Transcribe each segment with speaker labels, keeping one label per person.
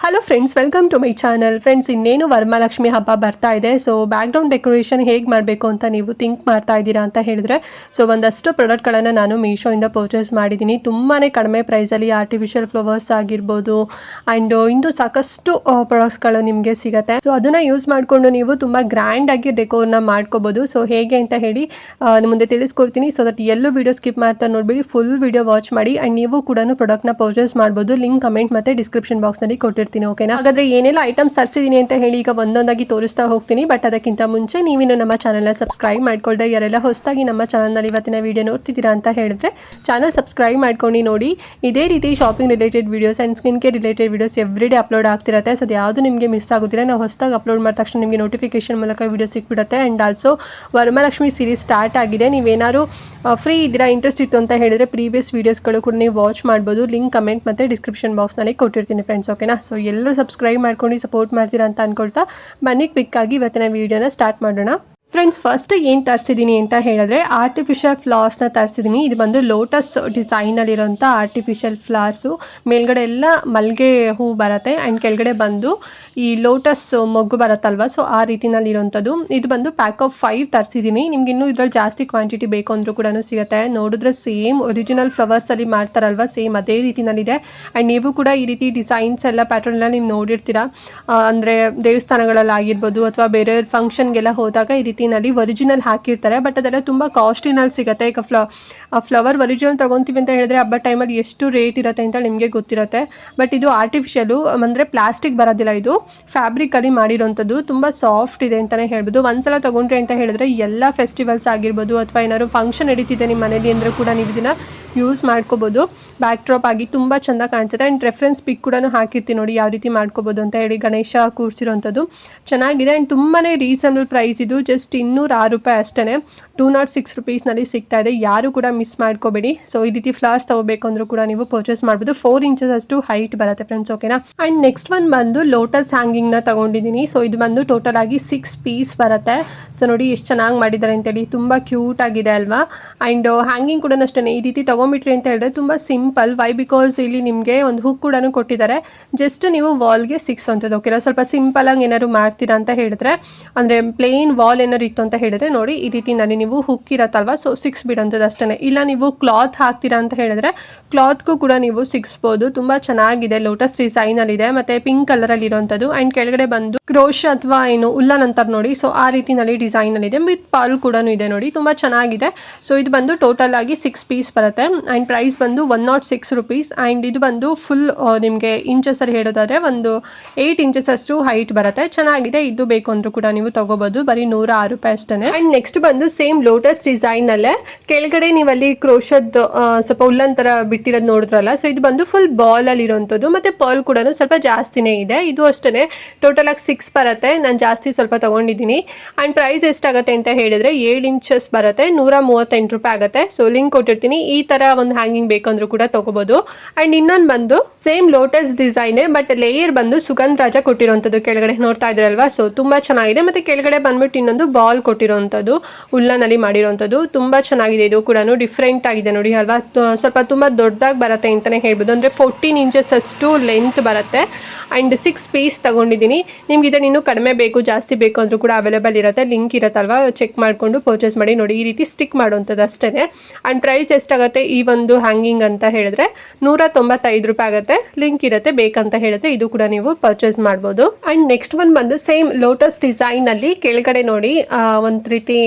Speaker 1: Hello friends, welcome to my channel. Friends, ಇನ್ನೇನು ವರಮಹಾಲಕ್ಷ್ಮಿ ಹಬ್ಬ ಬರ್ತಾ ಇದೆ. ಸೊ ಬ್ಯಾಕ್ಗ್ರೌಂಡ್ ಡೆಕೋರೇಷನ್ ಹೇಗೆ ಮಾಡಬೇಕು ಅಂತ ನೀವು ಥಿಂಕ್ ಮಾಡ್ತಾ ಇದ್ದೀರಾ ಅಂತ ಹೇಳಿದ್ರೆ, ಸೊ ಒಂದಷ್ಟು ಪ್ರಾಡಕ್ಟ್ಗಳನ್ನು ನಾನು ಮೀಶೋಯಿಂದ ಪರ್ಚೇಸ್ ಮಾಡಿದ್ದೀನಿ. ತುಂಬಾ ಕಡಿಮೆ ಪ್ರೈಸಲ್ಲಿ ಆರ್ಟಿಫಿಷಿಯಲ್ ಫ್ಲವರ್ಸ್ ಆಗಿರ್ಬೋದು ಆ್ಯಂಡ್ ಇನ್ನೂ ಸಾಕಷ್ಟು ಪ್ರಾಡಕ್ಟ್ಸ್ಗಳು ನಿಮಗೆ ಸಿಗುತ್ತೆ. ಸೊ ಅದನ್ನು ಯೂಸ್ ಮಾಡಿಕೊಂಡು ನೀವು ತುಂಬ ಗ್ರ್ಯಾಂಡಾಗಿ ಡೆಕೋರ್ನ ಮಾಡ್ಕೋಬೋದು. ಸೊ ಹೇಗೆ ಅಂತ ಹೇಳಿ ಮುಂದೆ ತಿಳಿಸ್ಕೊಡ್ತೀನಿ. ಸೊ ದಟ್ ಎಲ್ಲೂ ವೀಡಿಯೋ ಸ್ಕಿಪ್ ಮಾಡ್ತಾ ನೋಡಿಬಿಡಿ, ಫುಲ್ ವೀಡಿಯೋ ವಾಚ್ ಮಾಡಿ ಆ್ಯಂಡ್ ನೀವು ಕೂಡ ಪ್ರಾಡಕ್ಟ್ನ ಪರ್ಚೇಸ್ ಮಾಡ್ಬೋದು. ಲಿಂಕ್ ಕಮೆಂಟ್ ಮತ್ತು ಡಿಸ್ಕ್ರಿಪ್ಷನ್ ಬಾಕ್ಸ್ನಲ್ಲಿ ಕೊಟ್ಟಿರ್ತೀನಿ. ಓಕೆನಾ? ಹಾಗಾದ್ರೆ ಏನೆಲ್ಲ ಐಟಮ್ಸ್ ತರಿಸಿದ್ದೀನಿ ಅಂತ ಹೇಳಿ ಈಗ ಒಂದೊಂದಾಗಿ ತೋರಿಸ್ತಾ ಹೋಗ್ತೀನಿ. ಬಟ್ ಅದಕ್ಕಿಂತ ಮುಂಚೆ ನೀವಿನ್ನು ನಮ್ಮ ಚಾನಲ್ನ ಸಬ್ಸ್ಕ್ರೈಬ್ ಮಾಡ್ಕೊಳ್ದೆ ಯಾರೆಲ್ಲ ಹೊಸದಾಗಿ ನಮ್ಮ ಚಾನಲ್ನಲ್ಲಿ ಇವತ್ತಿನ ವಿಡಿಯೋ ನೋಡ್ತಿದ್ದೀರಾ ಅಂತ ಹೇಳಿದ್ರೆ ಚಾನಲ್ ಸಬ್ಸ್ಕ್ರೈಬ್ ಮಾಡ್ಕೊಂಡು ನೋಡಿ. ಇದೇ ರೀತಿ shopping related videos and skin care related videos everyday upload ಆಗ್ತಿರುತ್ತೆ. ಸೊ ಅದು ಯಾವುದು ನಿಮಗೆ ಮಿಸ್ ಆಗೋದಿಲ್ಲ. ನಾವು ಹೊಸದಾಗಿ ಅಪ್ಲೋಡ್ ಮಾಡಿದ ತಕ್ಷಣ ನಿಮಗೆ ನೋಟಿಫಿಕೇಶನ್ ಮೂಲಕ ವೀಡಿಯೋ ಸಿಕ್ಬಿಡುತ್ತೆ. And also Varamahalakshmi series start ಆಗಿದೆ. ನೀವೇನಾದ್ರು ಫ್ರೀ ಇದ್ದೀರಾ, ಇಂಟ್ರೆಸ್ಟ್ ಇತ್ತು ಅಂತ ಹೇಳಿದ್ರೆ ಪ್ರೀವಿಯಸ್ ವೀಡಿಯೋಸ್ಗಳು ಕೂಡ ನೀವು ವಾಚ್ ಮಾಡ್ಬೋದು. ಲಿಂಕ್ ಕಮೆಂಟ್ ಮತ್ತು ಡಿಸ್ಕ್ರಿಪ್ಷನ್ ಬಾಕ್ಸ್ನಲ್ಲಿ ಕೊಟ್ಟಿರ್ತೀನಿ ಫ್ರೆಂಡ್ಸ್. ಓಕೆನಾ? ಸೊ ಎಲ್ಲರೂ ಸಬ್ಸ್ಕ್ರೈಬ್ ಮಾಡ್ಕೊಂಡು ಸಪೋರ್ಟ್ ಮಾಡ್ತೀರಾ ಅಂತ ಅನ್ಕೊಳ್ತಾ ಬನ್ನಿ ಕ್ವಿಕ್ಕಾಗಿ ಇವತ್ತಿನ ವೀಡಿಯೋನ ಸ್ಟಾರ್ಟ್ ಮಾಡೋಣ. ಫ್ರೆಂಡ್ಸ್, ಫಸ್ಟ್ ಏನು ತರಿಸಿದ್ದೀನಿ ಅಂತ ಹೇಳಿದ್ರೆ ಆರ್ಟಿಫಿಷಿಯಲ್ ಫ್ಲವರ್ಸ್ನ ತರಿಸಿದ್ದೀನಿ. ಇದು ಬಂದು ಲೋಟಸ್ ಡಿಸೈನಲ್ಲಿರೋಂಥ ಆರ್ಟಿಫಿಷಿಯಲ್ ಫ್ಲವರ್ಸು. ಮೇಲ್ಗಡೆ ಎಲ್ಲ ಮಲ್ಲಿಗೆ ಹೂ ಬರುತ್ತೆ ಆ್ಯಂಡ್ ಕೆಳಗಡೆ ಬಂದು ಈ ಲೋಟಸ್ ಮೊಗ್ಗು ಬರುತ್ತಲ್ವ, ಸೊ ಆ ರೀತಿನಲ್ಲಿರೋಂಥದ್ದು. ಇದು ಬಂದು ಪ್ಯಾಕ್ ಆಫ್ 5 ತರಿಸಿದ್ದೀನಿ. ನಿಮ್ಗೆ ಇನ್ನೂ ಇದ್ರಲ್ಲಿ ಜಾಸ್ತಿ ಕ್ವಾಂಟಿಟಿ ಬೇಕು ಅಂದರೂ ಕೂಡ ಸಿಗುತ್ತೆ. ನೋಡಿದ್ರೆ ಸೇಮ್ ಒರಿಜಿನಲ್ ಫ್ಲವರ್ಸಲ್ಲಿ ಮಾಡ್ತಾರಲ್ವ, ಸೇಮ್ ಅದೇ ರೀತಿನಲ್ಲಿದೆ. ಆ್ಯಂಡ್ ನೀವು ಕೂಡ ಈ ರೀತಿ ಡಿಸೈನ್ಸ್ ಎಲ್ಲ ಪ್ಯಾಟರ್ನ್ ಎಲ್ಲ ನೀವು ನೋಡಿರ್ತೀರ. ಅಂದರೆ ದೇವಸ್ಥಾನಗಳಲ್ಲಾಗಿರ್ಬೋದು ಅಥವಾ ಬೇರೆ ಫಂಕ್ಷನ್ಗೆಲ್ಲ ಹೋದಾಗ ಈ ರೀತಿನಲ್ಲಿ ಒರಿಜಿನಲ್ ಹಾಕಿರ್ತಾರೆ. ಬಟ್ ಅದೆಲ್ಲ ತುಂಬ ಕಾಸ್ಟ್ಲಿನಲ್ಲಿ ಸಿಗುತ್ತೆ. ಈಗ ಫ್ಲವರ್ ಒರಿಜಿನಲ್ ತೊಗೊತೀವಿ ಅಂತ ಹೇಳಿದ್ರೆ ಹಬ್ಬ ಟೈಮಲ್ಲಿ ಎಷ್ಟು ರೇಟ್ ಇರುತ್ತೆ ಅಂತ ನಿಮಗೆ ಗೊತ್ತಿರುತ್ತೆ. ಬಟ್ ಇದು ಆರ್ಟಿಫಿಷಿಯಲು ಅಂದರೆ ಪ್ಲಾಸ್ಟಿಕ್ ಬರೋದಿಲ್ಲ, ಇದು ಫ್ಯಾಬ್ರಿಕಲ್ಲಿ ಮಾಡಿರೋಂಥದ್ದು. ತುಂಬ ಸಾಫ್ಟ್ ಇದೆ ಅಂತಲೇ ಹೇಳ್ಬೋದು. ಒಂದ್ಸಲ ತೊಗೊಂಡ್ರೆ ಅಂತ ಹೇಳಿದ್ರೆ ಎಲ್ಲ ಫೆಸ್ಟಿವಲ್ಸ್ ಆಗಿರ್ಬೋದು ಅಥವಾ ಏನಾದ್ರು ಫಂಕ್ಷನ್ ನಡೀತಿದೆ ನಿಮ್ಮ ಮನೇಲಿ ಅಂದರೆ ಕೂಡ ನೀವು ಇದನ್ನು ಯೂಸ್ ಮಾಡ್ಕೋಬೋದು. ಬ್ಯಾಕ್ ಡ್ರಾಪ್ ಆಗಿ ತುಂಬ ಚೆಂದ ಕಾಣಿಸುತ್ತೆ. ಆ್ಯಂಡ್ ರೆಫರೆನ್ಸ್ ಪಿಕ್ ಕೂಡ ಹಾಕಿರ್ತೀನಿ ನೋಡಿ ಯಾವ ರೀತಿ ಮಾಡ್ಕೋಬೋದು ಅಂತ ಹೇಳಿ. ಗಣೇಶ ಕೂರಿಸಿರೋಂಥದ್ದು ಚೆನ್ನಾಗಿದೆ ಆ್ಯಂಡ್ ತುಂಬಾ ರೀಸನಬಲ್ ಪ್ರೈಸ್. ಇದು ಜಸ್ಟ್ 206 ರೂಪಾಯಿ ಅಷ್ಟೇ. 206 ರುಪೀಸ್ನಲ್ಲಿ ಸಿಗ್ತಾ ಇದೆ. ಯಾರು ಕೂಡ ಮಿಸ್ ಮಾಡ್ಕೋಬೇಡಿ. ಸೊ ಈ ರೀತಿ ಫ್ಲವರ್ಸ್ ತಗೋಬೇಕು ಅಂದರೂ ಕೂಡ ನೀವು ಪರ್ಚೇಸ್ ಮಾಡ್ಬೋದು. 4 ಇಂಚಸ್ ಅಷ್ಟು ಹೈಟ್ ಬರುತ್ತೆ ಫ್ರೆಂಡ್ಸ್. ಓಕೆನಾ? ಆ್ಯಂಡ್ ನೆಕ್ಸ್ಟ್ ಒನ್ ಬಂದು ಲೋಟಸ್ ಹ್ಯಾಂಗಿಂಗ್ನ ತಗೊಂಡಿದ್ದೀನಿ. ಸೊ ಇದು ಬಂದು ಟೋಟಲ್ ಆಗಿ 6 ಪೀಸ್ ಬರುತ್ತೆ. ಸೊ ನೋಡಿ ಎಷ್ಟು ಚೆನ್ನಾಗಿ ಮಾಡಿದ್ದಾರೆ ಅಂತೇಳಿ, ತುಂಬ ಕ್ಯೂಟ್ ಆಗಿದೆ ಅಲ್ವಾ? ಆ್ಯಂಡ್ ಹ್ಯಾಂಗಿಂಗ್ ಕೂಡ ಅಷ್ಟೇ ಈ ರೀತಿ ತೊಗೊಂಬಿಟ್ರಿ ಅಂತ ಹೇಳಿದ್ರೆ ತುಂಬ ಸಿಂಪಲ್. ವೈ ಬಿಕಾಸ್ ಇಲ್ಲಿ ನಿಮಗೆ ಒಂದು ಹುಕ್ ಕೂಡ ಕೊಟ್ಟಿದ್ದಾರೆ. ಜಸ್ಟ್ ನೀವು ವಾಲ್ಗೆ 6 ಅಂತದ್ದು. ಓಕೆನಾ? ಸ್ವಲ್ಪ ಸಿಂಪಲಾಗಿ ಏನಾದ್ರು ಮಾಡ್ತೀರಾ ಅಂತ ಹೇಳಿದ್ರೆ, ಅಂದರೆ ಪ್ಲೇನ್ ವಾಲ್ ಏನಾದ್ರು ಇತ್ತು ಅಂತ ಹೇಳಿದ್ರೆ ನೋಡಿ ಈ ರೀತಿ ನೀವು ಹುಕ್ ಇರತ್ತಲ್ವ, ಸೊ 6 ಬಿಡೋಂಥದ್ದು ಅಷ್ಟೇ. ಇಲ್ಲ ನೀವು ಕ್ಲಾತ್ ಹಾಕ್ತೀರಾ ಅಂತ ಹೇಳಿದ್ರೆ ಕ್ಲಾತ್ಗೂ ಕೂಡ ನೀವು ಸಿಕ್ಸ್ಬೋದು. ತುಂಬ ಚೆನ್ನಾಗಿದೆ. ಲೋಟಸ್ ಡಿಸೈನಲ್ಲಿದೆ ಮತ್ತು ಪಿಂಕ್ ಕಲರಲ್ಲಿ ಇರೋಂಥದ್ದು. ಆ್ಯಂಡ್ ಕೆಳಗಡೆ ಬಂದು ಕ್ರೋಶ್ ಅಥವಾ ಏನು ಉಲ್ಲನ್ ಅಂತಾರೆ ನೋಡಿ, ಸೊ ಆ ರೀತಿನಲ್ಲಿ ಡಿಸೈನಲ್ಲಿದೆ. ವಿತ್ ಪಾಲ್ ಕೂಡ ಇದೆ ನೋಡಿ, ತುಂಬ ಚೆನ್ನಾಗಿದೆ. ಸೊ ಇದು ಬಂದು ಟೋಟಲ್ ಆಗಿ 6 ಪೀಸ್ ಬರುತ್ತೆ. ಆ್ಯಂಡ್ ಪ್ರೈಸ್ ಬಂದು 106 ರುಪೀಸ್. ಆ್ಯಂಡ್ ಇದು ಬಂದು ಫುಲ್ ನಿಮಗೆ ಇಂಚಸಲ್ಲಿ ಹೇಳೋದಾದರೆ ಒಂದು 8 ಇಂಚಸ್ ಅಷ್ಟು ಹೈಟ್ ಬರುತ್ತೆ. ಚೆನ್ನಾಗಿದೆ. ಇದು ಬೇಕು ಅಂದರೂ ಕೂಡ ನೀವು ತಗೋಬೋದು. ಬರೀ 106 ರೂಪಾಯಿ ಅಷ್ಟೇ. ಆ್ಯಂಡ್ ನೆಕ್ಸ್ಟ್ ಬಂದು ಸೇಮ್ ಲೋಟಸ್ ಡಿಸೈನಲ್ಲೇ ಕೆಳಗಡೆ ನೀವಲ್ಲಿ ಕ್ರೋಶದ್ದು ಸ್ವಲ್ಪ ಉಲ್ಲನ್ ಥರ ಬಿಟ್ಟಿರೋದು ನೋಡಿದ್ರಲ್ಲ, ಸೊ ಇದು ಬಂದು ಫುಲ್ ಬಾಲಲ್ಲಿ ಇರೋಂಥದ್ದು ಮತ್ತು ಪರ್ಲ್ ಕೂಡ ಸ್ವಲ್ಪ ಜಾಸ್ತಿನೇ ಇದೆ. ಇದು ಅಷ್ಟೇ ಟೋಟಲ್ ಆಗಿ 6 ಬರುತ್ತೆ. ನಾನು ಜಾಸ್ತಿ ಸ್ವಲ್ಪ ತೊಗೊಂಡಿದ್ದೀನಿ. ಆ್ಯಂಡ್ ಪ್ರೈಸ್ ಎಷ್ಟಾಗುತ್ತೆ ಅಂತ ಹೇಳಿದರೆ 7 ಇಂಚಸ್ ಬರುತ್ತೆ, 138 ರೂಪಾಯಿ ಆಗುತ್ತೆ. ಸೊ ಲಿಂಕ್ ಕೊಟ್ಟಿರ್ತೀನಿ. ಈ ಥರ ಒಂದು ಹ್ಯಾಂಗಿಂಗ್ ಬೇಕಂದ್ರೂ ಕೂಡ ತೊಗೋಬೋದು. ಆ್ಯಂಡ್ ಇನ್ನೊಂದು ಬಂದು ಸೇಮ್ ಲೋಟಸ್ ಡಿಸೈನೇ ಬಟ್ ಲೇಯರ್ ಬಂದು ಸುಗಂಧ ರಾಜ ಕೊಟ್ಟಿರೋಂಥದ್ದು ಕೆಳಗಡೆ ನೋಡ್ತಾ ಇದ್ರಲ್ವಾ, ಸೊ ತುಂಬ ಚೆನ್ನಾಗಿದೆ. ಮತ್ತು ಕೆಳಗಡೆ ಬಂದ್ಬಿಟ್ಟು ಇನ್ನೊಂದು ಬಾಲ್ ಕೊಟ್ಟಿರೋಂಥದ್ದು ಉಲ್ಲನಲ್ಲಿ ಮಾಡಿರೋಂಥದ್ದು. ತುಂಬ ಚೆನ್ನಾಗಿದೆ. ಇದು ಕೂಡ ಡಿಫ್ರೆಂಟ್ ಆಗಿದೆ ನೋಡಿ ಅಲ್ವಾ? ಸ್ವಲ್ಪ ತುಂಬ ದೊಡ್ಡದಾಗಿ ಬರುತ್ತೆ ಅಂತಲೇ ಹೇಳ್ಬೋದು. ಅಂದರೆ 14 ಇಂಚಸ್ ಅಷ್ಟು ಲೆಂತ್ ಬರುತ್ತೆ. ಆ್ಯಂಡ್ 6 ಪೀಸ್ ತೊಗೊಂಡಿದ್ದೀನಿ. ನಿಮ್ಗೆ ಇದನ್ನು ಇನ್ನೂ ಕಡಿಮೆ ಬೇಕು ಜಾಸ್ತಿ ಬೇಕು ಅಂದರೂ ಕೂಡ ಅವೈಲೇಬಲ್ ಇರುತ್ತೆ. ಲಿಂಕ್ ಇರುತ್ತಲ್ವ, ಚೆಕ್ ಮಾಡಿಕೊಂಡು ಪರ್ಚೇಸ್ ಮಾಡಿ. ನೋಡಿ ಈ ರೀತಿ ಸ್ಟಿಕ್ ಮಾಡುವಂಥದ್ದು ಅಷ್ಟೇ. ಆ್ಯಂಡ್ ಪ್ರೈಸ್ ಎಷ್ಟಾಗುತ್ತೆ ಈ ಒಂದು ಹ್ಯಾಂಗಿಂಗ್ ಅಂತ ಹೇಳಿದ್ರೆ 195 ರೂಪಾಯಿ ಆಗುತ್ತೆ. ಲಿಂಕ್ ಇರುತ್ತೆ, ಬೇಕಂತ ಹೇಳಿದ್ರೆ ಇದು ಕೂಡ ನೀವು ಪರ್ಚೇಸ್ ಮಾಡ್ಬೋದು. ಆ್ಯಂಡ್ ನೆಕ್ಸ್ಟ್ ಒನ್ ಬಂದು ಸೇಮ್ ಲೋಟಸ್ ಡಿಸೈನಲ್ಲಿ ಕೆಳಗಡೆ ನೋಡಿ ಒಂದು ರೀತಿ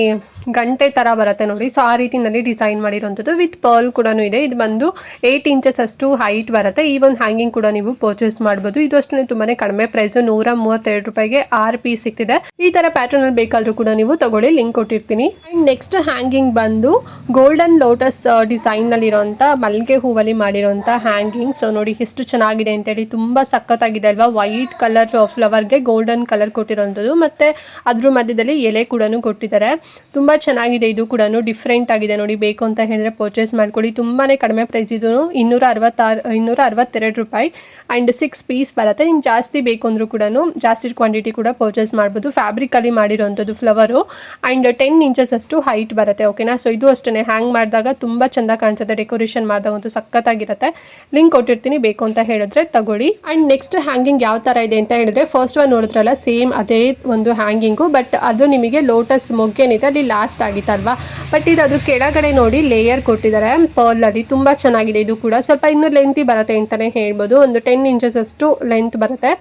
Speaker 1: ಗಂಟೆ ಥರ ಬರುತ್ತೆ ನೋಡಿ, ಸೊ ಆ ರೀತಿನಲ್ಲಿ ಡಿಸೈನ್ ಮಾಡಿರೋಂಥದ್ದು. ವಿತ್ ಪರ್ಲ್ ಕೂಡ ಇದೆ. ಇದು ಬಂದು 8 ಇಂಚಸ್ ಅಷ್ಟು ಹೈಟ್ ಬರುತ್ತೆ. ಈ ಒಂದು ಹ್ಯಾಂಗಿಂಗ್ ಕೂಡ ನೀವು ಪರ್ಚೇಸ್ ಮಾಡ್ಬೋದು. ಇದು ಅಷ್ಟೇ ತುಂಬಾ ಕಡಿಮೆ ಪ್ರೈಸು, 132 ರೂಪಾಯಿಗೆ 6 ಪೀಸ್ ಸಿಗ್ತಿದೆ. ಈ ಥರ ಪ್ಯಾಟರ್ನಲ್ಲಿ ಬೇಕಾದರೂ ಕೂಡ ನೀವು ತಗೊಳ್ಳಿ, ಲಿಂಕ್ ಕೊಟ್ಟಿರ್ತೀನಿ. ಆ್ಯಂಡ್ ನೆಕ್ಸ್ಟ್ ಹ್ಯಾಂಗಿಂಗ್ ಬಂದು ಗೋಲ್ಡನ್ ಲೋಟಸ್ ಡಿಸೈನ್ನಲ್ಲಿರೋಂಥ ಮಲ್ಲಿಗೆ ಹೂವಲ್ಲಿ ಮಾಡಿರೋಂಥ ಹ್ಯಾಂಗಿಂಗ್. ಸೊ ನೋಡಿ ಎಷ್ಟು ಚೆನ್ನಾಗಿದೆ ಅಂತೇಳಿ, ತುಂಬ ಸಖತ್ತಾಗಿದೆ ಅಲ್ವಾ? ವೈಟ್ ಕಲರ್ ಫ್ಲವರ್ಗೆ ಗೋಲ್ಡನ್ ಕಲರ್ ಕೊಟ್ಟಿರೋಂಥದ್ದು ಮತ್ತು ಅದ್ರ ಮಧ್ಯದಲ್ಲಿ ಎಲೆ ಕೂಡ ಕೊಟ್ಟಿದ್ದಾರೆ. ತುಂಬ ಚೆನ್ನಾಗಿದೆ, ಇದು ಕೂಡ ಡಿಫ್ರೆಂಟ್ ಆಗಿದೆ ನೋಡಿ. ಬೇಕು ಅಂತ ಹೇಳಿದ್ರೆ ಪರ್ಚೇಸ್ ಮಾಡ್ಕೊಳ್ಳಿ. ತುಂಬಾ ಕಡಿಮೆ ಪ್ರೈಸ್ ಇದು, 262 ರೂಪಾಯಿ ಆ್ಯಂಡ್ 6 ಪೀಸ್ ಬರುತ್ತೆ. ನಿಮ್ಗೆ ಜಾಸ್ತಿ ಬೇಕು ಅಂದರೂ ಕೂಡ ಜಾಸ್ತಿ ಕ್ವಾಂಟಿಟಿ ಕೂಡ ಪರ್ಚೇಸ್ ಮಾಡ್ಬೋದು. ಫ್ಯಾಬ್ರಿಕಲ್ಲಿ ಮಾಡಿರೋವಂಥದ್ದು ಫ್ಲವರು ಆ್ಯಂಡ್ 10 ಇಂಚಸ್ ಅಷ್ಟು ಹೈಟ್ ಬರುತ್ತೆ, ಓಕೆನಾ. ಸೊ ಇದು ಅಷ್ಟೇ ಹ್ಯಾಂಗ್ ಮಾಡಿದಾಗ ತುಂಬ ಚೆಂದ ಕಾಣಿಸುತ್ತೆ, ಡೆಕೋರೇಷನ್ ಮಾಡಿದಾಗಂತೂ ಸಖತ್ತಾಗಿರುತ್ತೆ. ಲಿಂಕ್ ಕೊಟ್ಟಿರ್ತೀನಿ, ಬೇಕು ಅಂತ ಹೇಳಿದ್ರೆ ತಗೊಳ್ಳಿ. ಆ್ಯಂಡ್ ನೆಕ್ಸ್ಟ್ ಹ್ಯಾಂಗಿಂಗ್ ಯಾವ ಥರ ಇದೆ ಅಂತ ಹೇಳಿದ್ರೆ, ಫಸ್ಟ್ ಒನ್ ನೋಡಿದ್ರಲ್ಲ ಸೇಮ್ ಅದೇ ಒಂದು ಹ್ಯಾಂಗಿಂಗು, ಬಟ್ ಅದು ನಿಮಗೆ ಲೋಟಸ್ ಮೊಗ್ಗೇನಿದೆ ಅಲ್ಲಿ ಲಾಸ್ಟ್ ಆಗಿತ್ತಲ್ವಾ. ಬಟ್ ಇದು ಅದ್ರ ಕೆಳಗಡೆ ನೋಡಿ ಲೇಯರ್ ಕೊಟ್ಟಿದ್ದಾರೆ ಪರ್ಲಲ್ಲಿ, ತುಂಬ ಚೆನ್ನಾಗಿದೆ. ಇದು ಕೂಡ ಸ್ವಲ್ಪ ಇನ್ನೂ ಲೆಂತಿ ಬರುತ್ತೆ ಅಂತಲೇ ಹೇಳ್ಬೋದು. ಒಂದು 10 ಇಂಚಸ್ ಅಷ್ಟು ಲೆಂತ್ ಬರುತ್ತೆ.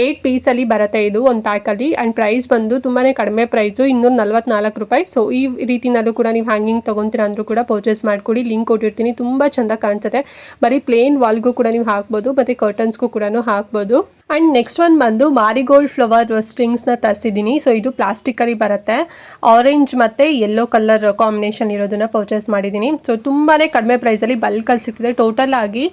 Speaker 1: 8 ಪೀಸಲ್ಲಿ ಬರುತ್ತೆ ಇದು ಒಂದು ಪ್ಯಾಕಲ್ಲಿ. ಆ್ಯಂಡ್ ಪ್ರೈಸ್ ಬಂದು ತುಂಬಾ ಕಡಿಮೆ ಪ್ರೈಸು, 244 ರೂಪಾಯಿ. ಸೊ ಈ ರೀತಿನಲ್ಲೂ ಕೂಡ ನೀವು ಹ್ಯಾಂಗಿಂಗ್ ತೊಗೊತೀರ ಅಂದರೂ ಕೂಡ ಪರ್ಚೇಸ್ ಮಾಡ್ಕೊಡಿ. ಲಿಂಕ್ ಕೊಟ್ಟಿರ್ತೀನಿ, ತುಂಬ ಚೆಂದ ಕಾಣಿಸುತ್ತೆ. ಬರೀ ಪ್ಲೇನ್ ವಾಲ್ಗೂ ಕೂಡ ನೀವು ಹಾಕ್ಬೋದು ಮತ್ತು ಕರ್ಟನ್ಸ್ಗೂ ಕೂಡ ಹಾಕ್ಬೋದು. ಆ್ಯಂಡ್ ನೆಕ್ಸ್ಟ್ ಒನ್ ಬಂದು ಮಾರಿಗೋಲ್ಡ್ ಫ್ಲವರ್ ಸ್ಟ್ರಿಂಗ್ಸ್ನ ತರಿಸಿದ್ದೀನಿ. ಸೊ ಇದು ಪ್ಲಾಸ್ಟಿಕಲ್ಲಿ ಬರುತ್ತೆ, ಆರೆಂಜ್ ಮತ್ತು ಯೆಲ್ಲೋ ಕಲರ್ ಕಾಂಬಿನೇಷನ್ ಇರೋದನ್ನ ಪರ್ಚೇಸ್ ಮಾಡಿದ್ದೀನಿ. ಸೊ ತುಂಬಾ ಕಡಿಮೆ ಪ್ರೈಸಲ್ಲಿ ಬಲ್ಕಲ್ಲಿ ಸಿಗ್ತಿದೆ. ಟೋಟಲ್ ಆಗಿ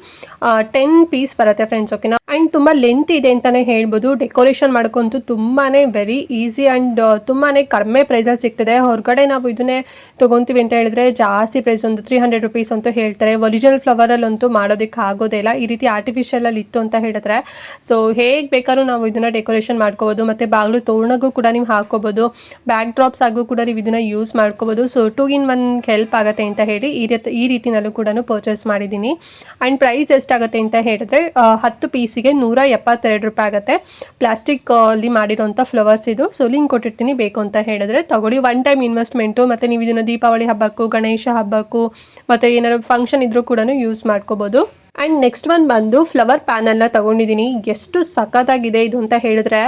Speaker 1: 10 ಪೀಸ್ ಬರುತ್ತೆ ಫ್ರೆಂಡ್ಸ್, ಓಕೆನಾ. ಆ್ಯಂಡ್ ತುಂಬ ಲೆಂತ್ ಇದೆ ಅಂತಲೇ ಹೇಳ್ಬೋದು. ಡೆಕೋರೇಷನ್ ಮಾಡ್ಕೊಂತು ತುಂಬಾ ವೆರಿ ಈಸಿ ಆ್ಯಂಡ್ ತುಂಬಾ ಕಡಿಮೆ ಪ್ರೈಸಲ್ಲಿ ಸಿಗ್ತದೆ. ಹೊರಗಡೆ ನಾವು ಇದನ್ನೇ ತೊಗೊತೀವಿ ಅಂತ ಹೇಳಿದ್ರೆ ಜಾಸ್ತಿ ಪ್ರೈಸ್, ಒಂದು 300 ರುಪೀಸ್ ಅಂತೂ ಹೇಳ್ತಾರೆ. ಒರಿಜಿನಲ್ ಫ್ಲವರಲ್ಲಂತೂ ಮಾಡೋದಕ್ಕೆ ಆಗೋದೇ ಇಲ್ಲ. ಈ ರೀತಿ ಆರ್ಟಿಫಿಷಿಯಲಲ್ಲಿ ಇತ್ತು ಅಂತ ಹೇಳಿದ್ರೆ ಸೊ ಹೇಗೆ ಬೇಕಾದ್ರೂ ನಾವು ಇದನ್ನು ಡೆಕೋರೇಷನ್ ಮಾಡ್ಕೋಬೋದು. ಮತ್ತು ಬಾಗಿಲು ತೋರಣಗೂ ಕೂಡ ನೀವು ಹಾಕೋಬೋದು, ಬ್ಯಾಕ್ ಡ್ರಾಪ್ಸ್ ಆಗು ಕೂಡ ನೀವು ಇದನ್ನು ಯೂಸ್ ಮಾಡ್ಕೋಬೋದು. ಸೊ 2 in 1 ಹೆಲ್ಪ್ ಆಗುತ್ತೆ ಅಂತ ಹೇಳಿ ಈ ರೀತಿನಲ್ಲೂ ಕೂಡ ಪರ್ಚೇಸ್ ಮಾಡಿದ್ದೀನಿ. ಆ್ಯಂಡ್ ಪ್ರೈಸ್ ಎಷ್ಟಾಗುತ್ತೆ ಅಂತ ಹೇಳಿದ್ರೆ 10 ಪೀಸಿಗೆ 172 ರೂಪಾಯಿ ಆಗುತ್ತೆ. ಪ್ಲಾಸ್ಟಿಕ್ ಅಲ್ಲಿ ಮಾಡಿರೋಂಥ ಫ್ಲವರ್ಸ್ ಇದು. ಸೊ ಲಿಂಕ್ ಕೊಟ್ಟಿರ್ತೀನಿ, ಬೇಕು ಅಂತ ಹೇಳಿದ್ರೆ ತಗೊಳ್ಳಿ. ಒನ್ ಟೈಮ್ ಇನ್ವೆಸ್ಟ್ಮೆಂಟು, ಮತ್ತು ನೀವು ಇದನ್ನು ದೀಪಾವಳಿ ಹಬ್ಬಕ್ಕೂ ಗಣೇಶ ಹಬ್ಬಕ್ಕೂ ಮತ್ತು ಏನಾದ್ರು ಫಂಕ್ಷನ್ ಇದ್ರೂ ಕೂಡ ಯೂಸ್ ಮಾಡ್ಕೋಬೋದು. ಆ್ಯಂಡ್ ನೆಕ್ಸ್ಟ್ ಒನ್ ಬಂದು ಫ್ಲವರ್ ಪ್ಯಾನಲ್ನ ತೊಗೊಂಡಿದ್ದೀನಿ. ಎಷ್ಟು ಸಖತ್ತಾಗಿದೆ ಇದು ಅಂತ ಹೇಳಿದ್ರೆ,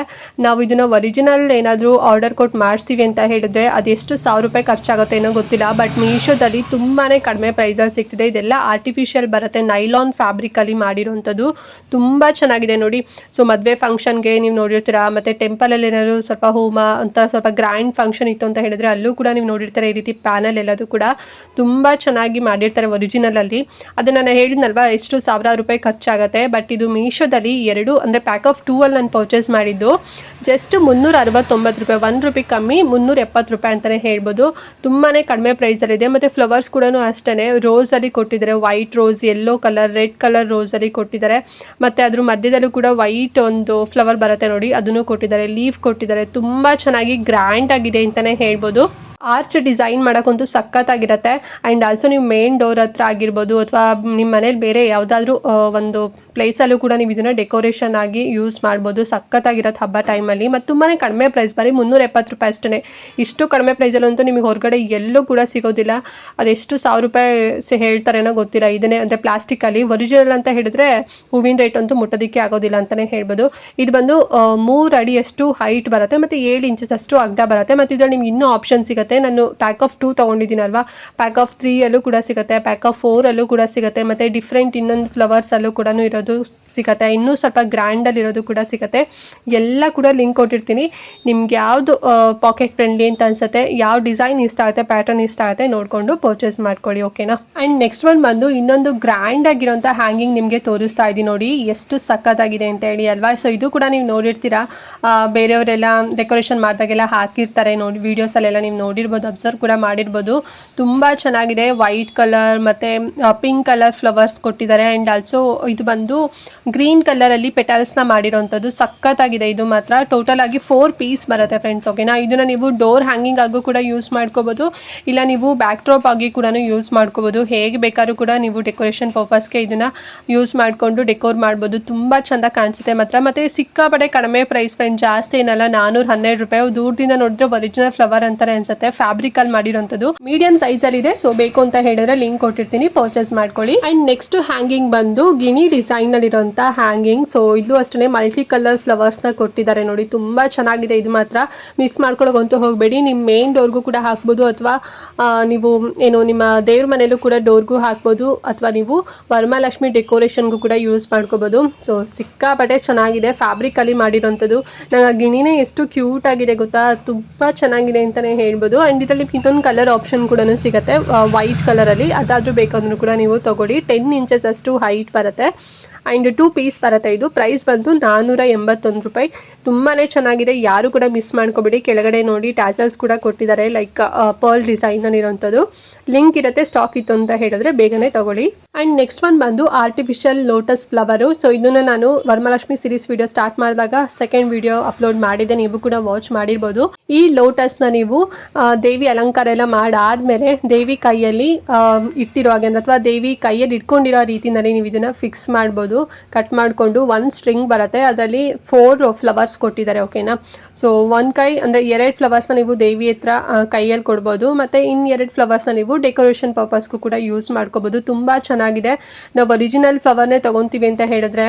Speaker 1: ನಾವು ಇದನ್ನು ಒರಿಜಿನಲ್ ಏನಾದರೂ ಆರ್ಡರ್ ಕೊಟ್ಟು ಮಾಡಿಸ್ತೀವಿ ಅಂತ ಹೇಳಿದ್ರೆ ಅದೆಷ್ಟು 1000 ರೂಪಾಯಿ ಖರ್ಚಾಗುತ್ತೆ ಏನೋ ಗೊತ್ತಿಲ್ಲ. ಬಟ್ ಮೀಶೋದಲ್ಲಿ ತುಂಬಾ ಕಡಿಮೆ ಪ್ರೈಸಲ್ಲಿ ಸಿಗ್ತಿದೆ. ಇದೆಲ್ಲ ಆರ್ಟಿಫಿಷಿಯಲ್ ಬರುತ್ತೆ, ನೈಲಾನ್ ಫ್ಯಾಬ್ರಿಕಲ್ಲಿ ಮಾಡಿರೋಂಥದ್ದು. ತುಂಬ ಚೆನ್ನಾಗಿದೆ ನೋಡಿ. ಸೊ ಮದುವೆ ಫಂಕ್ಷನ್ಗೆ ನೀವು ನೋಡಿರ್ತೀರಾ, ಮತ್ತು ಟೆಂಪಲಲ್ಲಿ ಏನಾದರೂ ಸ್ವಲ್ಪ ಹೋಮ ಅಂತ ಸ್ವಲ್ಪ ಗ್ರ್ಯಾಂಡ್ ಫಂಕ್ಷನ್ ಇತ್ತು ಅಂತ ಹೇಳಿದ್ರೆ ಅಲ್ಲೂ ಕೂಡ ನೀವು ನೋಡಿರ್ತಾರೆ. ಈ ರೀತಿ ಪ್ಯಾನಲ್ ಎಲ್ಲದು ಕೂಡ ತುಂಬ ಚೆನ್ನಾಗಿ ಮಾಡಿರ್ತಾರೆ ಒರಿಜಿನಲಲ್ಲಿ. ಅದನ್ನು ನಾನು ಹೇಳಿದ್ನಲ್ವಾ ಎಷ್ಟು 1000 ರೂಪಾಯಿ ಖರ್ಚಾಗುತ್ತೆ. ಬಟ್ ಇದು ಮೀಶೋದಲ್ಲಿ 2 ಅಂದರೆ ಪ್ಯಾಕ್ ಆಫ್ 2 ಅಲ್ಲಿ ನಾನು ಪರ್ಚೇಸ್ ಮಾಡಿದ್ದು ಜಸ್ಟ್ 369 ರೂಪಾಯಿ, 1 ರೂಪಾಯಿ ಕಮ್ಮಿ, 370 ರೂಪಾಯಿ ಅಂತಲೇ ಹೇಳ್ಬೋದು. ತುಂಬಾ ಕಡಿಮೆ ಪ್ರೈಸಲ್ಲಿದೆ. ಮತ್ತು ಫ್ಲವರ್ಸ್ ಕೂಡ ಅಷ್ಟೇ ರೋಸಲ್ಲಿ ಕೊಟ್ಟಿದ್ದಾರೆ, white rose, yellow colour, red colour ರೋಸಲ್ಲಿ ಕೊಟ್ಟಿದ್ದಾರೆ. ಮತ್ತು ಅದ್ರ ಮಧ್ಯದಲ್ಲೂ ಕೂಡ ವೈಟ್ ಒಂದು ಫ್ಲವರ್ ಬರುತ್ತೆ ನೋಡಿ, ಅದನ್ನು ಕೊಟ್ಟಿದ್ದಾರೆ, ಲೀಫ್ ಕೊಟ್ಟಿದ್ದಾರೆ. ತುಂಬ ಚೆನ್ನಾಗಿ ಗ್ರ್ಯಾಂಡ್ ಆಗಿದೆ ಅಂತಲೇ ಹೇಳ್ಬೋದು. ಆರ್ಚ್ ಡಿಸೈನ್ ಮಾಡೋಕ್ಕಂತೂ ಸಖತ್ತಾಗಿರುತ್ತೆ. ಆ್ಯಂಡ್ ಆಲ್ಸೋ ನೀವು ಮೇನ್ ಡೋರ್ ಹತ್ರ ಆಗಿರ್ಬೋದು ಅಥವಾ ನಿಮ್ಮ ಮನೇಲಿ ಬೇರೆ ಯಾವುದಾದ್ರೂ ಒಂದು ಪ್ಲೇಸಲ್ಲೂ ಕೂಡ ನೀವು ಇದನ್ನು ಡೆಕೋರೇಷನ್ ಆಗಿ ಯೂಸ್ ಮಾಡ್ಬೋದು. ಸಖತ್ತಾಗಿರುತ್ತೆ ಹಬ್ಬ ಟೈಮಲ್ಲಿ. ಮತ್ತು ತುಂಬಾ ಕಡಿಮೆ ಪ್ರೈಸ್, ಬರೀ 370 ರೂಪಾಯಿ ಅಷ್ಟೇ. ಇಷ್ಟು ಕಡಿಮೆ ಪ್ರೈಸಲ್ಲಂತೂ ನಿಮಗೆ ಹೊರಗಡೆ ಎಲ್ಲೂ ಕೂಡ ಸಿಗೋದಿಲ್ಲ. ಅದೆಷ್ಟು 1000 ರೂಪಾಯಿ ಹೇಳ್ತಾರೇನೋ ಗೊತ್ತಿಲ್ಲ. ಇದನ್ನೇ ಅಂದರೆ ಪ್ಲಾಸ್ಟಿಕಲ್ಲಿ. ಒರಿಜಿನಲ್ ಅಂತ ಹೇಳಿದ್ರೆ ಹೂವಿನ ರೇಟ್ ಅಂತೂ ಮುಟ್ಟೋದಕ್ಕೆ ಆಗೋದಿಲ್ಲ ಅಂತಲೇ ಹೇಳ್ಬೋದು. ಇದು ಬಂದು 3 ಅಡಿಯಷ್ಟು ಹೈಟ್ ಬರುತ್ತೆ ಮತ್ತು 7 ಇಂಚಸ್ ಅಷ್ಟು ಅಗ್ಗ ಬರುತ್ತೆ. ಮತ್ತು ಇದರಲ್ಲಿ ನಿಮ್ಗೆ ಇನ್ನೂ ಆಪ್ಷನ್ ಸಿಗುತ್ತೆ. ನಾನು ಪ್ಯಾಕ್ ಆಫ್ 2 ತೊಗೊಂಡಿದ್ದೀನಲ್ವಾ, ಪ್ಯಾಕ್ ಆಫ್ 3 ಅಲ್ಲೂ ಕೂಡ ಸಿಗುತ್ತೆ, ಪ್ಯಾಕ್ ಆಫ್ 4 ಅಲ್ಲೂ ಕೂಡ ಸಿಗುತ್ತೆ. ಮತ್ತು ಡಿಫ್ರೆಂಟ್ ಇನ್ನೊಂದು ಫ್ಲವರ್ಸ್ ಅಲ್ಲೂ ಕೂಡ ಇರೋದು ಸಿಗುತ್ತೆ, ಇನ್ನೂ ಸ್ವಲ್ಪ ಗ್ರ್ಯಾಂಡಲ್ಲಿ ಇರೋದು ಕೂಡ ಸಿಗುತ್ತೆ. ಎಲ್ಲ ಕೂಡ ಲಿಂಕ್ ಕೊಟ್ಟಿರ್ತೀನಿ. ನಿಮ್ಗೆ ಯಾವುದು ಪಾಕೆಟ್ ಫ್ರೆಂಡ್ಲಿ ಅಂತ ಅನ್ಸುತ್ತೆ, ಯಾವ ಡಿಸೈನ್ ಇಷ್ಟ ಆಗುತ್ತೆ, ಪ್ಯಾಟರ್ನ್ ಇಷ್ಟ ಆಗುತ್ತೆ ನೋಡಿಕೊಂಡು ಪರ್ಚೇಸ್ ಮಾಡ್ಕೊಳ್ಳಿ, ಓಕೆನಾ. ಆ್ಯಂಡ್ ನೆಕ್ಸ್ಟ್ ಒನ್ ಬಂದು ಇನ್ನೊಂದು ಗ್ರ್ಯಾಂಡ್ ಆಗಿರೋಂಥ ಹ್ಯಾಂಗಿಂಗ್ ನಿಮಗೆ ತೋರಿಸ್ತಾ ಇದ್ದೀನಿ ನೋಡಿ, ಎಷ್ಟು ಸಖತ್ತಾಗಿದೆ ಅಂತ ಹೇಳಿ ಅಲ್ವಾ. ಸೊ ಇದು ಕೂಡ ನೀವು ನೋಡಿರ್ತೀರಾ, ಬೇರೆಯವರೆಲ್ಲ ಡೆಕೋರೇಷನ್ ಮಾಡಿದಾಗೆಲ್ಲ ಹಾಕಿರ್ತಾರೆ ನೋಡಿ, ವೀಡಿಯೋಸಲ್ಲೆಲ್ಲ ನೀವು ನೋಡಿರ್ಬೋದು, ಅಬ್ಸರ್ವ್ ಕೂಡ ಮಾಡಿರ್ಬೋದು. ತುಂಬ ಚೆನ್ನಾಗಿದೆ. ವೈಟ್ ಕಲರ್ ಮತ್ತು ಪಿಂಕ್ ಕಲರ್ ಫ್ಲವರ್ಸ್ ಕೊಟ್ಟಿದ್ದಾರೆ. ಆ್ಯಂಡ್ ಆಲ್ಸೋ ಇದು ಬಂದು ಗ್ರೀನ್ ಕಲರಲ್ಲಿ ಪೆಟಲ್ಸ್ನ ಮಾಡಿರೋಂಥದ್ದು. ಸಖತ್ತಾಗಿದೆ ಇದು ಮಾತ್ರ. ಟೋಟಲ್ ಆಗಿ 4 ಪೀಸ್ ಬರುತ್ತೆ ಫ್ರೆಂಡ್ಸ್, ಓಕೆನಾ. ಇದನ್ನು ನೀವು ಡೋರ್ ಹ್ಯಾಂಗಿಂಗ್ ಆಗು ಕೂಡ ಯೂಸ್ ಮಾಡ್ಕೋಬೋದು, ಇಲ್ಲ ನೀವು ಬ್ಯಾಕ್ ಡ್ರಾಪ್ ಆಗಿ ಕೂಡ ಯೂಸ್ ಮಾಡ್ಕೋಬೋದು. ಹೇಗೆ ಬೇಕಾದ್ರೂ ಕೂಡ ನೀವು ಡೆಕೋರೇಷನ್ ಪರ್ಪಸ್ಗೆ ಇದನ್ನು ಯೂಸ್ ಮಾಡಿಕೊಂಡು ಡೆಕೋರ್ ಮಾಡ್ಬೋದು. ತುಂಬ ಚೆಂದ ಕಾಣಿಸುತ್ತೆ ಮಾತ್ರ. ಮತ್ತು ಸಿಕ್ಕಾಪಟ್ಟೆ ಕಡಿಮೆ ಪ್ರೈಸ್ ಫ್ರೆಂಡ್ಸ್, ಜಾಸ್ತಿ ಏನಲ್ಲ, 412 ರೂಪಾಯಿ. ದೂರದಿಂದ ನೋಡಿದ್ರೆ ಒರಿಜಿನಲ್ ಫ್ಲವರ್ ಅಂತಾನೆ ಅನ್ಸುತ್ತೆ, ಫ್ಯಾಬ್ರಿಕಲ್ಲಿ ಮಾಡಿರೋಂಥದ್ದು. ಮೀಡಿಯಂ ಸೈಜಲ್ಲಿದೆ. ಸೊ ಬೇಕು ಅಂತ ಹೇಳಿದ್ರೆ ಲಿಂಕ್ ಕೊಟ್ಟಿರ್ತೀನಿ, ಪರ್ಚೇಸ್ ಮಾಡ್ಕೊಳ್ಳಿ. ಆ್ಯಂಡ್ ನೆಕ್ಸ್ಟ್ ಹ್ಯಾಂಗಿಂಗ್ ಬಂದು ಗಿನಿ ಡಿಸೈನ್ ನಲ್ಲಿರುವಂಥ ಹ್ಯಾಂಗಿಂಗ್. ಸೊ ಇದು ಅಷ್ಟೇ ಮಲ್ಟಿ ಕಲರ್ ಫ್ಲವರ್ಸ್ನ ಕೊಟ್ಟಿದ್ದಾರೆ ನೋಡಿ, ತುಂಬ ಚೆನ್ನಾಗಿದೆ. ಇದು ಮಾತ್ರ ಮಿಸ್ ಮಾಡ್ಕೊಳ್ಳೋಕಂತೂ ಹೋಗಬೇಡಿ. ನಿಮ್ಮ ಮೇನ್ ಡೋರ್ಗೂ ಕೂಡ ಹಾಕ್ಬೋದು, ಅಥವಾ ನೀವು ಏನು ನಿಮ್ಮ ದೇವ್ರ ಮನೆಯಲ್ಲೂ ಕೂಡ ಡೋರ್ಗೂ ಹಾಕ್ಬೋದು, ಅಥವಾ ನೀವು ವರಮಹಾಲಕ್ಷ್ಮಿ ಡೆಕೋರೇಷನ್ಗೂ ಕೂಡ ಯೂಸ್ ಮಾಡ್ಕೋಬೋದು. ಸೊ ಸಿಕ್ಕಾಪಟ್ಟೆ ಚೆನ್ನಾಗಿದೆ, ಫ್ಯಾಬ್ರಿಕಲ್ಲಿ ಮಾಡಿರೋಂಥದ್ದು. ನಂಗೆ ಗಿಣಿನೇ ಎಷ್ಟು ಕ್ಯೂಟ್ ಆಗಿದೆ ಗೊತ್ತಾ, ತುಂಬ ಚೆನ್ನಾಗಿದೆ ಅಂತಲೇ ಹೇಳ್ಬೋದು. ಆ್ಯಂಡ್ ಇದರಲ್ಲಿ ಇನ್ನೊಂದು ಕಲರ್ ಆಪ್ಷನ್ ಕೂಡ ಸಿಗುತ್ತೆ ವೈಟ್ ಕಲರಲ್ಲಿ, ಅದಾದರೂ ಬೇಕಂದ್ರೂ ಕೂಡ ನೀವು ತೊಗೊಳ್ಳಿ. 10 ಇಂಚಸ್ ಅಷ್ಟು ಹೈಟ್ ಬರುತ್ತೆ. ಆ್ಯಂಡ್ 2 ಪೀಸ್ ಬರುತ್ತೆ. ಇದು ಪ್ರೈಸ್ ಬಂದು 481 ರೂಪಾಯಿ. ತುಂಬಾ ಚೆನ್ನಾಗಿದೆ, ಯಾರು ಕೂಡ ಮಿಸ್ ಮಾಡ್ಕೊಬೇಡಿ. ಕೆಳಗಡೆ ನೋಡಿ ಟ್ಯಾಸಲ್ಸ್ ಕೂಡ ಕೊಟ್ಟಿದ್ದಾರೆ, ಲೈಕ್ ಪರ್ಲ್ ಡಿಸೈನಲ್ಲಿ ಇರೋಂಥದ್ದು. ಲಿಂಕ್ ಇರುತ್ತೆ, ಸ್ಟಾಕ್ ಇತ್ತು ಅಂತ ಹೇಳಿದ್ರೆ ಬೇಗನೆ ತಗೊಳ್ಳಿ. ಆ್ಯಂಡ್ ನೆಕ್ಸ್ಟ್ ಒನ್ ಬಂದು ಆರ್ಟಿಫಿಷಿಯಲ್ ಲೋಟಸ್ ಫ್ಲವರು. ಸೊ ಇದನ್ನು ನಾನು ವರಮಹಾಲಕ್ಷ್ಮಿ ಸೀರೀಸ್ ವಿಡಿಯೋ ಸ್ಟಾರ್ಟ್ ಮಾಡಿದಾಗ ಸೆಕೆಂಡ್ ವಿಡಿಯೋ ಅಪ್ಲೋಡ್ ಮಾಡಿದ್ದೆ, ನೀವು ಕೂಡ ವಾಚ್ ಮಾಡಿರ್ಬೋದು. ಈ ಲೋಟಸ್ನ ನೀವು ದೇವಿ ಅಲಂಕಾರ ಎಲ್ಲ ಮಾಡಾದ್ಮೇಲೆ ದೇವಿ ಕೈಯಲ್ಲಿ ಇಟ್ಟಿರೋ ಹಾಗೆ ಅಥವಾ ದೇವಿ ಕೈಯಲ್ಲಿ ಇಟ್ಕೊಂಡಿರೋ ರೀತಿಯಲ್ಲಿ ನೀವು ಇದನ್ನ ಫಿಕ್ಸ್ ಮಾಡ್ಬೋದು. ಕಟ್ ಮಾಡಿಕೊಂಡು 1 ಸ್ಟ್ರಿಂಗ್ ಬರುತ್ತೆ, ಅದರಲ್ಲಿ 4 ಫ್ಲವರ್ಸ್ ಕೊಟ್ಟಿದ್ದಾರೆ. ಓಕೆನಾ, ಸೊ 1 ಕೈ ಅಂದರೆ 2 ಫ್ಲವರ್ಸ್ನ ನೀವು ದೇವಿ ಹತ್ರ ಕೈಯಲ್ಲಿ ಕೊಡ್ಬೋದು, ಮತ್ತು ಇನ್ನು 2 ಫ್ಲವರ್ಸ್ನ ನೀವು ಡೆಕೋರೇಷನ್ ಪರ್ಪಸ್ಗೂ ಕೂಡ ಯೂಸ್ ಮಾಡ್ಕೋಬೋದು. ತುಂಬ ಚೆನ್ನಾಗಿದೆ. ನಾವು ಒರಿಜಿನಲ್ ಫ್ಲವರ್ನೇ ತೊಗೊತೀವಿ ಅಂತ ಹೇಳಿದ್ರೆ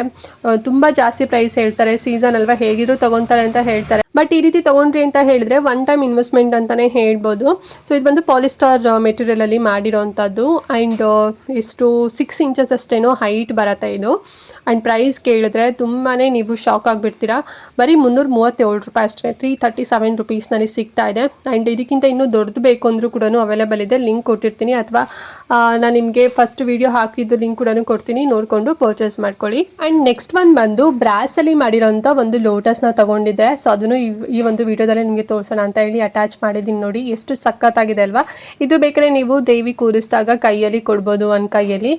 Speaker 1: ತುಂಬ ಜಾಸ್ತಿ ಪ್ರೈಸ್ ಹೇಳ್ತಾರೆ, ಸೀಸನ್ ಅಲ್ವಾ ಹೇಗಿದ್ರು ತೊಗೊತಾರೆ ಅಂತ ಹೇಳ್ತಾರೆ. ಬಟ್ ಈ ರೀತಿ ತೊಗೊಂಡ್ರಿ ಅಂತ ಹೇಳಿದ್ರೆ 1 ಟೈಮ್ ಇನ್ವೆಸ್ಟ್ಮೆಂಟ್ ಅಂತಲೇ ಹೇಳ್ಬೋದು. ಸೊ ಇದು ಬಂದು ಪಾಲಿಸ್ಟರ್ ಮೆಟೀರಿಯಲಲ್ಲಿ ಮಾಡಿರೋವಂಥದ್ದು. ಆ್ಯಂಡ್ ಎಷ್ಟು 6 ಇಂಚಸ್ ಅಷ್ಟೇನೋ ಹೈಟ್ ಬರುತ್ತೆ ಇದು. ಆ್ಯಂಡ್ ಪ್ರೈಸ್ ಕೇಳಿದ್ರೆ ತುಂಬಾ ನೀವು ಶಾಕ್ ಆಗಿಬಿಡ್ತೀರಾ. ಬರೀ 337 ರೂಪಾಯಿ ಅಷ್ಟೇ, 337 ರುಪೀಸ್ನಲ್ಲಿ ಸಿಗ್ತಾ ಇದೆ. ಆ್ಯಂಡ್ ಇದಕ್ಕಿಂತ ಇನ್ನೂ ದೊಡ್ಡದು ಬೇಕು ಅಂದರೂ ಕೂಡ ಅವೈಲೇಬಲ್ ಇದೆ, ಲಿಂಕ್ ಕೊಟ್ಟಿರ್ತೀನಿ, ಅಥವಾ ನಾನು ನಿಮಗೆ ಫಸ್ಟ್ ವಿಡಿಯೋ ಹಾಕಿದ್ದು ಲಿಂಕ್ ಕೂಡ ಕೊಡ್ತೀನಿ, ನೋಡಿಕೊಂಡು ಪರ್ಚೇಸ್ ಮಾಡ್ಕೊಳ್ಳಿ. ಆ್ಯಂಡ್ ನೆಕ್ಸ್ಟ್ ಒನ್ ಬಂದು ಬ್ರಾಸಲ್ಲಿ ಮಾಡಿರೋಂಥ ಒಂದು ಲೋಟಸ್ನ ತೊಗೊಂಡಿದ್ದೆ. ಸೊ ಅದನ್ನು ಈ ಒಂದು ವಿಡಿಯೋದಲ್ಲಿ ನಿಮಗೆ ತೋರಿಸೋಣ ಅಂತ ಹೇಳಿ ಅಟ್ಯಾಚ್ ಮಾಡಿದ್ದೀನಿ. ನೋಡಿ ಎಷ್ಟು ಸಖತ್ತಾಗಿದೆ ಅಲ್ವಾ. ಇದು ಬೇಕಾದ್ರೆ ನೀವು ದೇವಿ ಕೂರಿಸಿದಾಗ ಕೈಯಲ್ಲಿ ಕೊಡ್ಬೋದು, ಒಂದು ಕೈಯಲ್ಲಿ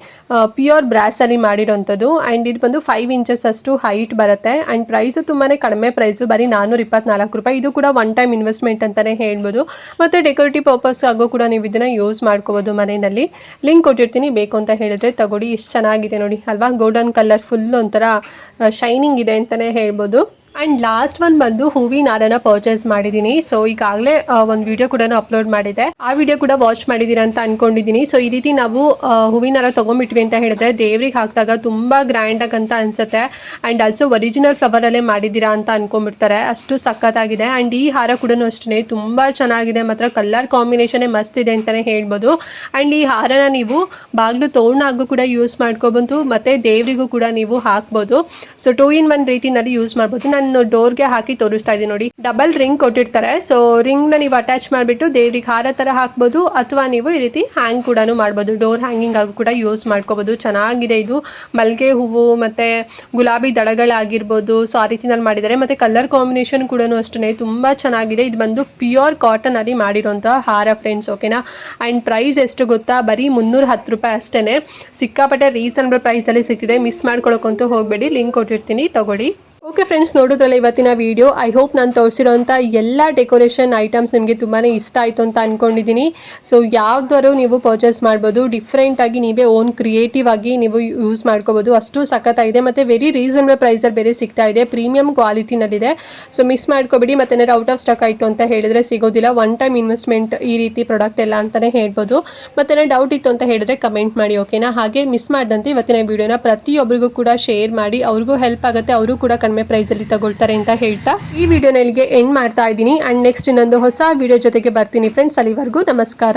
Speaker 1: ಪ್ಯೂರ್ ಬ್ರಾಸಲ್ಲಿ ಮಾಡಿರೋಂಥದ್ದು. ಆ್ಯಂಡ್ ಇದು ಬಂದು 5 ಇಂಚಸ್ ಅಷ್ಟು ಹೈಟ್ ಬರುತ್ತೆ. ಆ್ಯಂಡ್ ಪ್ರೈಸು ತುಂಬಾ ಕಡಿಮೆ ಪ್ರೈಸು, ಬರೀ 424 ರೂಪಾಯಿ. ಇದು ಕೂಡ 1 ಟೈಮ್ ಇನ್ವೆಸ್ಟ್ಮೆಂಟ್ ಅಂತಲೇ ಹೇಳ್ಬೋದು. ಮತ್ತು ಡೆಕೋರೇಟಿವ್ ಪರ್ಪಸ್ ಆಗೋ ಕೂಡ ನೀವು ಇದನ್ನು ಯೂಸ್ ಮಾಡ್ಕೋಬೋದು ಮನೆಯಲ್ಲಿ. ಲಿಂಕ್ ಕೊಟ್ಟಿರ್ತೀನಿ, ಬೇಕು ಅಂತ ಹೇಳಿದ್ರೆ ತಗೊಳ್ಳಿ. ಎಷ್ಟು ಚೆನ್ನಾಗಿದೆ ನೋಡಿ ಅಲ್ವಾ, ಗೋಲ್ಡನ್ ಕಲರ್ ಫುಲ್ ಒಂಥರ ಶೈನಿಂಗ್ ಇದೆ ಅಂತಲೇ ಹೇಳ್ಬೋದು. ಆ್ಯಂಡ್ ಲಾಸ್ಟ್ ಒನ್ ಬಂದು ಹೂವಿನ ಹಾರನ ಪರ್ಚೇಸ್ ಮಾಡಿದ್ದೀನಿ. ಸೊ ಈಗಾಗಲೇ ಒಂದು ವಿಡಿಯೋ ಕೂಡ ಅಪ್ಲೋಡ್ ಮಾಡಿದೆ, ಆ ವಿಡಿಯೋ ಕೂಡ ವಾಚ್ ಮಾಡಿದ್ದೀರಾ ಅಂತ ಅನ್ಕೊಂಡಿದ್ದೀನಿ. ಸೊ ಈ ರೀತಿ ನಾವು ಹೂವಿನ ಹಾರ ತೊಗೊಂಡ್ಬಿಟ್ವಿ ಅಂತ ಹೇಳಿದ್ರೆ ದೇವ್ರಿಗೆ ಹಾಕಿದಾಗ ತುಂಬ ಗ್ರ್ಯಾಂಡಾಗಿ ಅಂತ ಅನಿಸುತ್ತೆ. ಆ್ಯಂಡ್ ಆಲ್ಸೋ ಒರಿಜಿನಲ್ ಫ್ಲವರಲ್ಲೇ ಮಾಡಿದ್ದೀರಾ ಅಂತ ಅನ್ಕೊಂಡ್ಬಿಡ್ತಾರೆ, ಅಷ್ಟು ಸಖತ್ತಾಗಿದೆ. ಆ್ಯಂಡ್ ಈ ಹಾರ ಕೂಡ ಅಷ್ಟೇ ತುಂಬ ಚೆನ್ನಾಗಿದೆ, ಮಾತ್ರ ಕಲರ್ ಕಾಂಬಿನೇಷನ್ನೇ ಮಸ್ತ್ ಇದೆ ಅಂತಲೇ ಹೇಳ್ಬೋದು. ಆ್ಯಂಡ್ ಈ ಹಾರನ ನೀವು ಬಾಗಿಲು ತೋರಣಾಗೂ ಕೂಡ ಯೂಸ್ ಮಾಡ್ಕೊಬೋದು, ಮತ್ತು ದೇವರಿಗೂ ಕೂಡ ನೀವು ಹಾಕ್ಬೋದು. ಸೊ 2 in 1 ರೀತಿನಲ್ಲಿ ಯೂಸ್ ಮಾಡ್ಬೋದು. ನಾನು ಡೋರ್ಗೆ ಹಾಕಿ ತೋರಿಸ್ತಾ ಇದ್ದೀನಿ ನೋಡಿ, ಡಬಲ್ ರಿಂಗ್ ಕೊಟ್ಟಿರ್ತಾರೆ. ಸೊ ರಿಂಗ್ನ ನೀವು ಅಟ್ಯಾಚ್ ಮಾಡಿಬಿಟ್ಟು ದೇವ್ರಿಗೆ ಹಾರ ಥರ ಹಾಕ್ಬೋದು, ಅಥವಾ ನೀವು ಈ ರೀತಿ ಹ್ಯಾಂಗ್ ಕೂಡ ಮಾಡ್ಬೋದು, ಡೋರ್ ಹ್ಯಾಂಗಿಂಗ್ ಆಗಿ ಕೂಡ ಯೂಸ್ ಮಾಡ್ಕೋಬೋದು. ಚೆನ್ನಾಗಿದೆ ಇದು. ಮಲ್ಲಿಗೆ ಹೂವು ಮತ್ತು ಗುಲಾಬಿ ದಳಗಳಾಗಿರ್ಬೋದು, ಸೊ ಆ ರೀತಿನಲ್ಲಿ ಮಾಡಿದ್ದಾರೆ. ಮತ್ತು ಕಲರ್ ಕಾಂಬಿನೇಷನ್ ಕೂಡ ಅಷ್ಟೇ ತುಂಬ ಚೆನ್ನಾಗಿದೆ. ಇದು ಬಂದು ಪ್ಯೂರ್ ಕಾಟನಲ್ಲಿ ಮಾಡಿರೋಂಥ ಹಾರ ಫ್ರೆಂಡ್ಸ್, ಓಕೆನಾ. ಆ್ಯಂಡ್ ಪ್ರೈಸ್ ಎಷ್ಟು ಗೊತ್ತಾ, ಬರೀ 310 ರೂಪಾಯಿ ಅಷ್ಟೇ. ಸಿಕ್ಕಾಪಟ್ಟೆ ರೀಸನಬಲ್ ಪ್ರೈಸಲ್ಲಿ ಸಿಗ್ತಿದೆ, ಮಿಸ್ ಮಾಡ್ಕೊಳ್ಳೋಕ್ಕಂತೂ ಹೋಗಬೇಡಿ, ಲಿಂಕ್ ಕೊಟ್ಟಿರ್ತೀನಿ, ತಗೊಳ್ಳಿ. ಓಕೆ ಫ್ರೆಂಡ್ಸ್, ನೋಡಿದ್ರಲ್ಲ ಇವತ್ತಿನ ವಿಡಿಯೋ. ಐ ಹೋಪ್ ನಾನು ತೋರಿಸಿರೋಂಥ ಎಲ್ಲ ಡೆಕೋರೇಷನ್ ಐಟಮ್ಸ್ ನಿಮಗೆ ತುಂಬಾ ಇಷ್ಟ ಆಯಿತು ಅಂತ ಅಂದ್ಕೊಂಡಿದ್ದೀನಿ. ಸೊ ಯಾವ್ದಾದ್ರು ನೀವು ಪರ್ಚೇಸ್ ಮಾಡ್ಬೋದು, ಡಿಫ್ರೆಂಟಾಗಿ ನೀವೇ ಓನ್ ಕ್ರಿಯೇಟಿವ್ ಆಗಿ ನೀವು ಯೂಸ್ ಮಾಡ್ಕೋಬೋದು, ಅಷ್ಟು ಸಖತ್ತಾಗಿದೆ. ಮತ್ತು ವೆರಿ ರೀಸನಬಲ್ ಪ್ರೈಸಲ್ಲಿ ಬೇರೆ ಸಿಗ್ತಾ ಇದೆ, ಪ್ರೀಮಿಯಂ ಕ್ವಾಲಿಟಿನಲ್ಲಿದೆ. ಸೊ ಮಿಸ್ ಮಾಡ್ಕೋಬೇಡಿ. ಮತ್ತು ಏನಾದ್ರು ಔಟ್ ಆಫ್ ಸ್ಟಾಕ್ ಆಯಿತು ಅಂತ ಹೇಳಿದ್ರೆ ಸಿಗೋದಿಲ್ಲ. 1 ಟೈಮ್ ಇನ್ವೆಸ್ಟ್ಮೆಂಟ್ ಈ ರೀತಿ ಪ್ರಾಡಕ್ಟ್ ಎಲ್ಲ ಅಂತಲೇ ಹೇಳ್ಬೋದು. ಮತ್ತು ಡೌಟ್ ಇತ್ತು ಅಂತ ಹೇಳಿದ್ರೆ ಕಮೆಂಟ್ ಮಾಡಿ, ಓಕೆನಾ. ಹಾಗೆ ಮಿಸ್ ಮಾಡಿದಂತೆ ಇವತ್ತಿನ ವಿಡಿಯೋನ ಪ್ರತಿಯೊಬ್ಬರಿಗೂ ಕೂಡ ಶೇರ್ ಮಾಡಿ, ಅವ್ರಿಗೂ ಹೆಲ್ಪ್ ಆಗುತ್ತೆ, ಅವರು ಕೂಡ ಕಡಿಮೆ ಪ್ರೈಸಲ್ಲಿ ತಗೊಳ್ತಾರೆ ಅಂತ ಹೇಳ್ತಾ ಈ ವಿಡಿಯೋನ ಇಲ್ಲಿಗೆ ಎಂಡ್ ಮಾಡ್ತಾ ಇದ್ದೀನಿ. ಆ್ಯಂಡ್ ನೆಕ್ಸ್ಟ್ ಇನ್ನೊಂದು ಹೊಸ ವಿಡಿಯೋ ಜೊತೆಗೆ ಬರ್ತೀನಿ ಫ್ರೆಂಡ್ಸ್. ಅಲ್ಲಿವರೆಗೂ ನಮಸ್ಕಾರ.